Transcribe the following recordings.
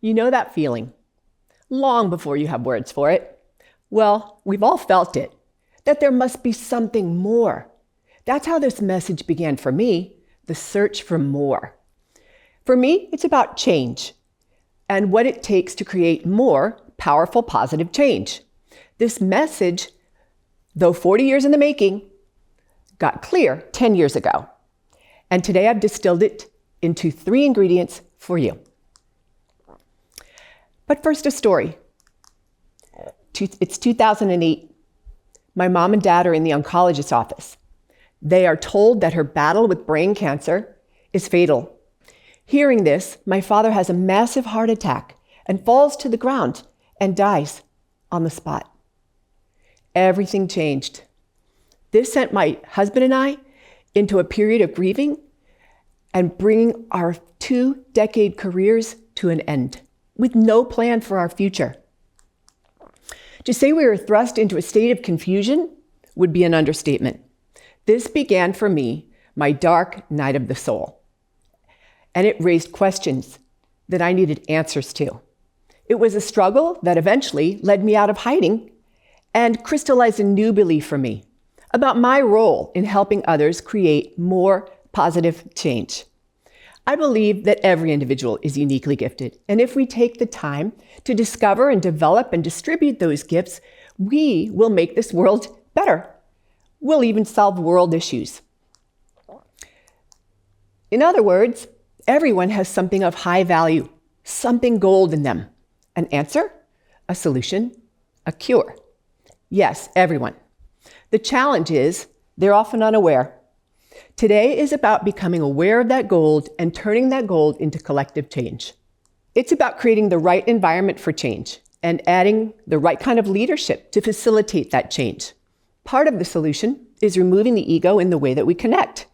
You know that feeling, long before you have words for it. Well, we've all felt it, that there must be something more. That's how this message began for me, the search for more. For me, it's about change and what it takes to create more powerful, positive change. This message, though 40 years in the making, got clear 10 years ago. And today I've distilled it into 3 ingredients for you. But first, a story. It's 2008. My mom and dad are in the oncologist's office. They are told that her battle with brain cancer is fatal. Hearing this, my father has a massive heart attack and falls to the ground and dies on the spot. Everything changed. This sent my husband and I into a period of grieving and bringing our 2-decade careers to an end, with no plan for our future. To say we were thrust into a state of confusion would be an understatement. This began for me my dark night of the soul, and it raised questions that I needed answers to. It was a struggle that eventually led me out of hiding and crystallized a new belief for me about my role in helping others create more positive change. I believe that every individual is uniquely gifted, and if we take the time to discover and develop and distribute those gifts, we will make this world better. We'll even solve world issues. In other words, everyone has something of high value, something gold in them. An answer, a solution, a cure. Yes, everyone. The challenge is they're often unaware. Today is about becoming aware of that gold and turning that gold into collective change. It's about creating the right environment for change and adding the right kind of leadership to facilitate that change. Part of the solution is removing the ego in the way that we connect.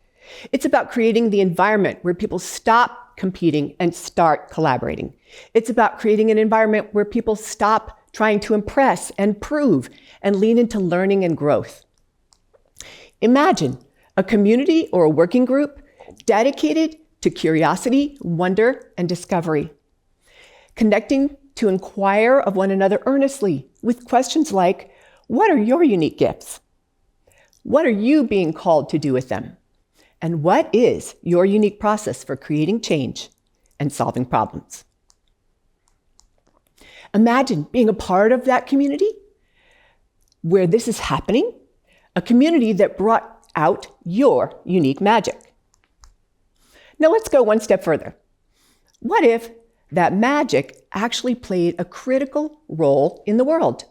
It's about creating the environment where people stop competing and start collaborating. It's about creating an environment where people stop trying to impress and prove and lean into learning and growth. Imagine a community or a working group dedicated to curiosity, wonder, and discovery. Connecting to inquire of one another earnestly with questions like, what are your unique gifts? What are you being called to do with them? And what is your unique process for creating change and solving problems? Imagine being a part of that community where this is happening, a community that brought out your unique magic. Now let's go one step further. What if that magic actually played a critical role in the world?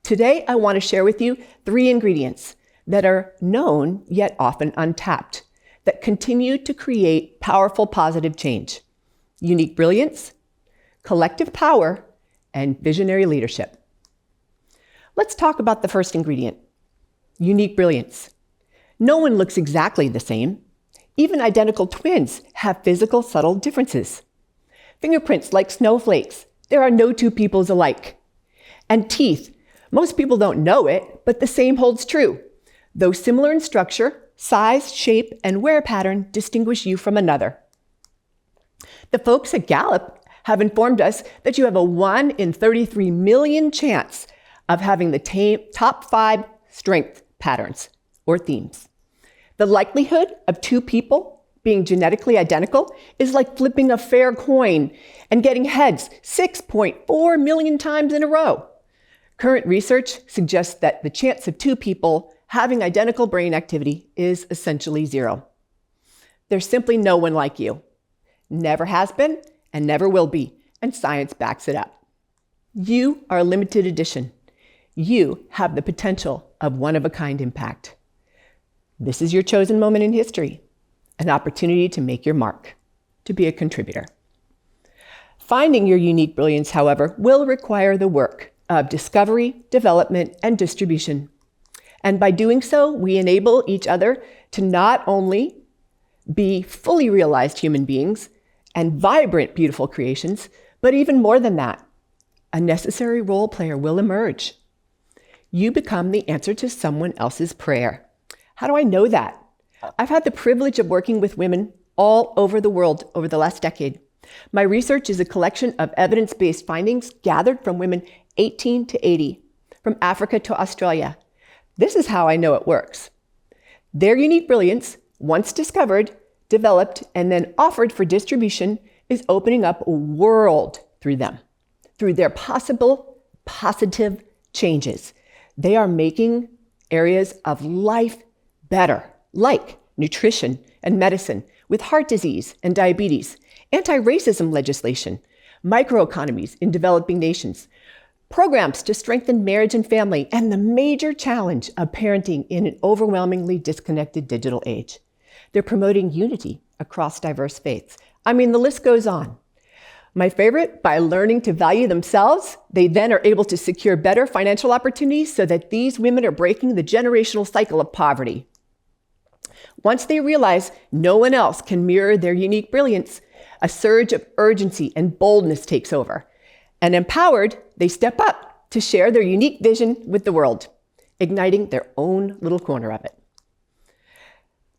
Today, I want to share with you 3 ingredients that are known yet often untapped that continue to create powerful positive change: unique brilliance, collective power, and visionary leadership. Let's talk about the first ingredient, unique brilliance. No one looks exactly the same. Even identical twins have physical, subtle differences. Fingerprints like snowflakes. There are no 2 peoples alike. And teeth. Most people don't know it, but the same holds true. Though similar in structure, size, shape, and wear pattern distinguish you from another. The folks at Gallup have informed us that you have a 1 in 33 million chance of having the top 5 strength patterns or themes. The likelihood of 2 people being genetically identical is like flipping a fair coin and getting heads 6.4 million times in a row. Current research suggests that the chance of 2 people having identical brain activity is essentially 0. There's simply no one like you. Never has been and never will be, and science backs it up. You are a limited edition. You have the potential of one-of-a-kind impact. This is your chosen moment in history, an opportunity to make your mark, to be a contributor. Finding your unique brilliance, however, will require the work of discovery, development, and distribution. And by doing so, we enable each other to not only be fully realized human beings and vibrant, beautiful creations, but even more than that, a necessary role player will emerge. You become the answer to someone else's prayer. How do I know that? I've had the privilege of working with women all over the world over the last decade. My research is a collection of evidence-based findings gathered from women 18 to 80, from Africa to Australia. This is how I know it works. Their unique brilliance, once discovered, developed, and then offered for distribution, is opening up a world through them, through their possible positive changes. They are making areas of life better, like nutrition and medicine, with heart disease and diabetes, anti-racism legislation, microeconomies in developing nations, programs to strengthen marriage and family, and the major challenge of parenting in an overwhelmingly disconnected digital age. They're promoting unity across diverse faiths. I mean, the list goes on. My favorite, by learning to value themselves, they then are able to secure better financial opportunities so that these women are breaking the generational cycle of poverty. Once they realize no one else can mirror their unique brilliance, a surge of urgency and boldness takes over. And empowered, they step up to share their unique vision with the world, igniting their own little corner of it.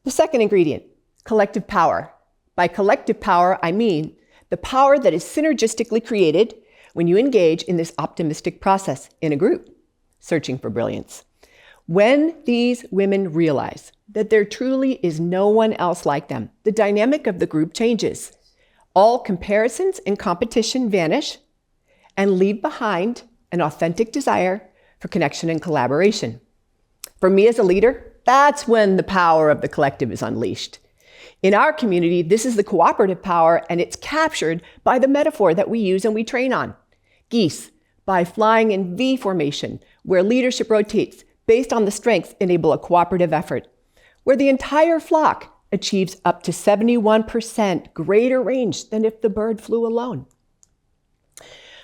The second ingredient, collective power. By collective power, I mean the power that is synergistically created when you engage in this optimistic process in a group, searching for brilliance. When these women realize that there truly is no one else like them, the dynamic of the group changes. All comparisons and competition vanish and leave behind an authentic desire for connection and collaboration. For me as a leader, that's when the power of the collective is unleashed. In our community, this is the cooperative power, and it's captured by the metaphor that we use and we train on. Geese, by flying in V formation, where leadership rotates based on the strengths enable a cooperative effort, where the entire flock achieves up to 71% greater range than if the bird flew alone.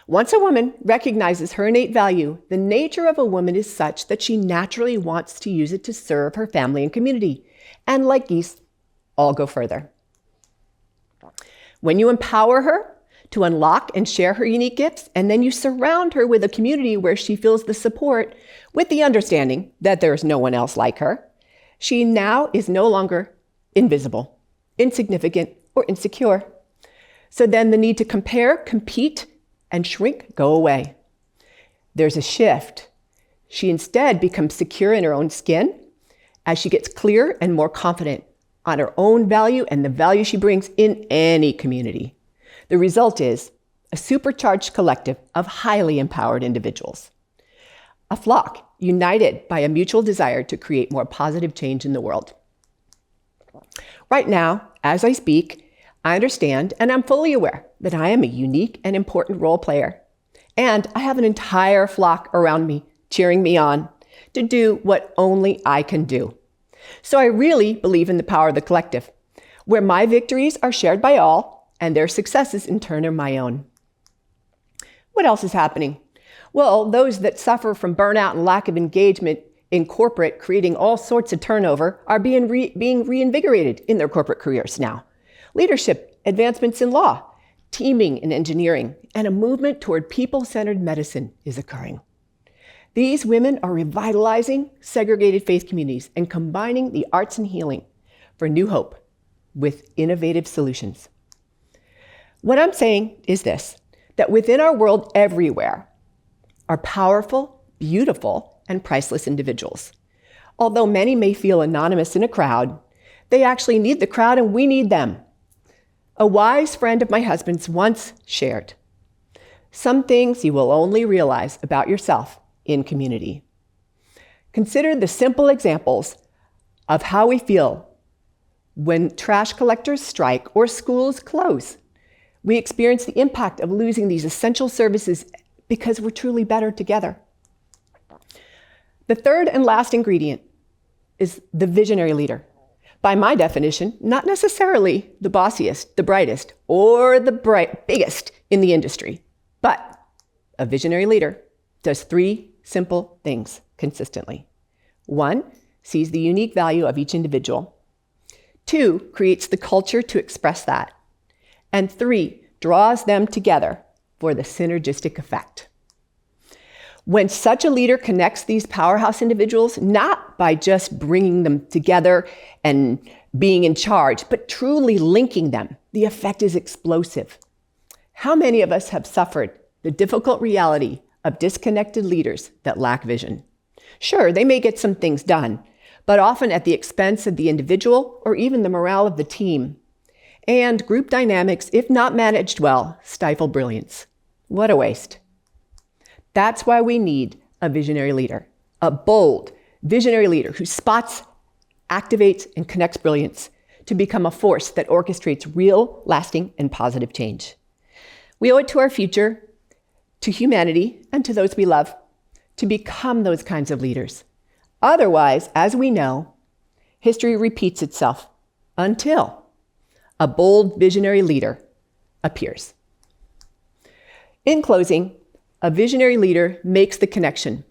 Once a woman recognizes her innate value, the nature of a woman is such that she naturally wants to use it to serve her family and community. And like geese, all go further. When you empower her to unlock and share her unique gifts, and then you surround her with a community where she feels the support with the understanding that there is no one else like her, she now is no longer invisible, insignificant, or insecure. So then the need to compare, compete, and shrink go away. There's a shift. She instead becomes secure in her own skin as she gets clear and more confident on her own value and the value she brings in any community. The result is a supercharged collective of highly empowered individuals. A flock united by a mutual desire to create more positive change in the world. Right now, as I speak, I understand and I'm fully aware that I am a unique and important role player. And I have an entire flock around me cheering me on to do what only I can do. So I really believe in the power of the collective, where my victories are shared by all and their successes in turn are my own. What else is happening? Well, those that suffer from burnout and lack of engagement in corporate, creating all sorts of turnover, are being reinvigorated in their corporate careers now. Leadership, advancements in law, teaming in engineering, and a movement toward people-centered medicine is occurring. These women are revitalizing segregated faith communities and combining the arts and healing for new hope with innovative solutions. What I'm saying is this, that within our world everywhere are powerful, beautiful, and priceless individuals. Although many may feel anonymous in a crowd, they actually need the crowd and we need them. A wise friend of my husband's once shared, "Some things you will only realize about yourself in community." Consider the simple examples of how we feel when trash collectors strike or schools close. We experience the impact of losing these essential services because we're truly better together. The third and last ingredient is the visionary leader. By my definition, not necessarily the bossiest, the brightest, or the biggest in the industry, but a visionary leader does three simple things consistently. 1, sees the unique value of each individual. 2, creates the culture to express that. And 3, draws them together for the synergistic effect. When such a leader connects these powerhouse individuals, not by just bringing them together and being in charge, but truly linking them, the effect is explosive. How many of us have suffered the difficult reality of disconnected leaders that lack vision? Sure, they may get some things done, but often at the expense of the individual or even the morale of the team. And group dynamics, if not managed well, stifle brilliance. What a waste. That's why we need a visionary leader, a bold, visionary leader who spots, activates, and connects brilliance to become a force that orchestrates real, lasting, and positive change. We owe it to our future, to humanity, and to those we love to become those kinds of leaders. Otherwise, as we know, history repeats itself until a bold visionary leader appears. In closing, a visionary leader makes the connection.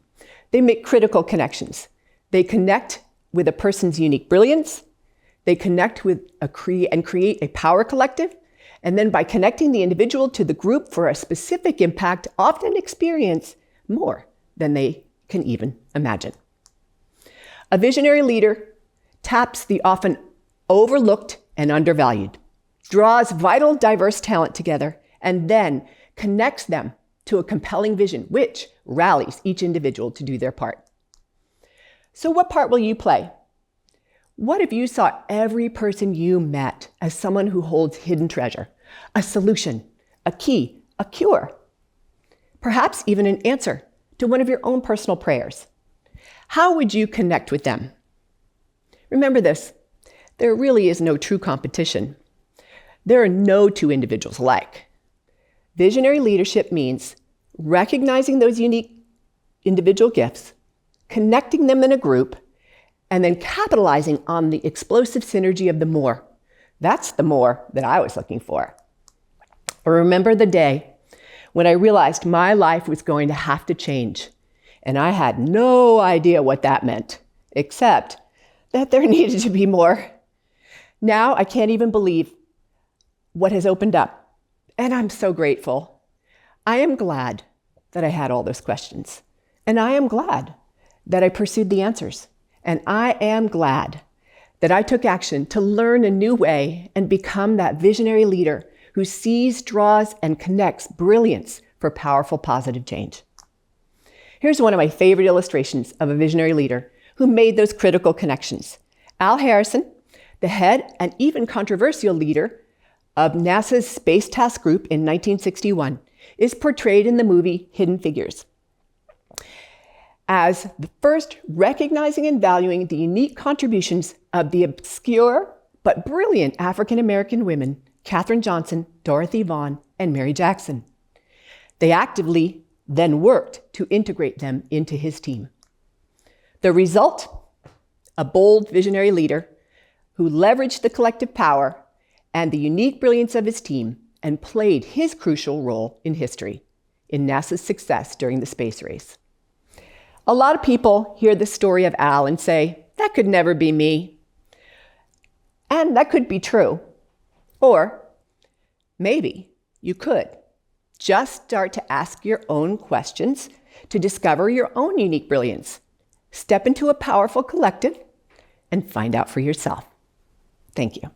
They make critical connections. They connect with a person's unique brilliance. They connect with and create a power collective. And then by connecting the individual to the group for a specific impact, often experience more than they can even imagine. A visionary leader taps the often overlooked and undervalued, draws vital, diverse talent together, and then connects them to a compelling vision, which rallies each individual to do their part. So what part will you play? What if you saw every person you met as someone who holds hidden treasure, a solution, a key, a cure, perhaps even an answer to one of your own personal prayers? How would you connect with them? Remember this, there really is no true competition. There are no two individuals alike. Visionary leadership means recognizing those unique individual gifts, connecting them in a group, and then capitalizing on the explosive synergy of the more. That's the more that I was looking for. I remember the day when I realized my life was going to have to change, and I had no idea what that meant, except that there needed to be more. Now I can't even believe what has opened up, and I'm so grateful. I am glad that I had all those questions, and I am glad that I pursued the answers, and I am glad that I took action to learn a new way and become that visionary leader who sees, draws, and connects brilliance for powerful, positive change. Here's one of my favorite illustrations of a visionary leader who made those critical connections. Al Harrison, the head and even controversial leader of NASA's Space Task Group in 1961, is portrayed in the movie Hidden Figures as the first recognizing and valuing the unique contributions of the obscure but brilliant African-American women, Katherine Johnson, Dorothy Vaughan, and Mary Jackson. They actively then worked to integrate them into his team. The result? A bold visionary leader who leveraged the collective power and the unique brilliance of his team and played his crucial role in history in NASA's success during the space race. A lot of people hear the story of Al and say, that could never be me. And that could be true. Or maybe you could. Just start to ask your own questions to discover your own unique brilliance. Step into a powerful collective and find out for yourself. Thank you.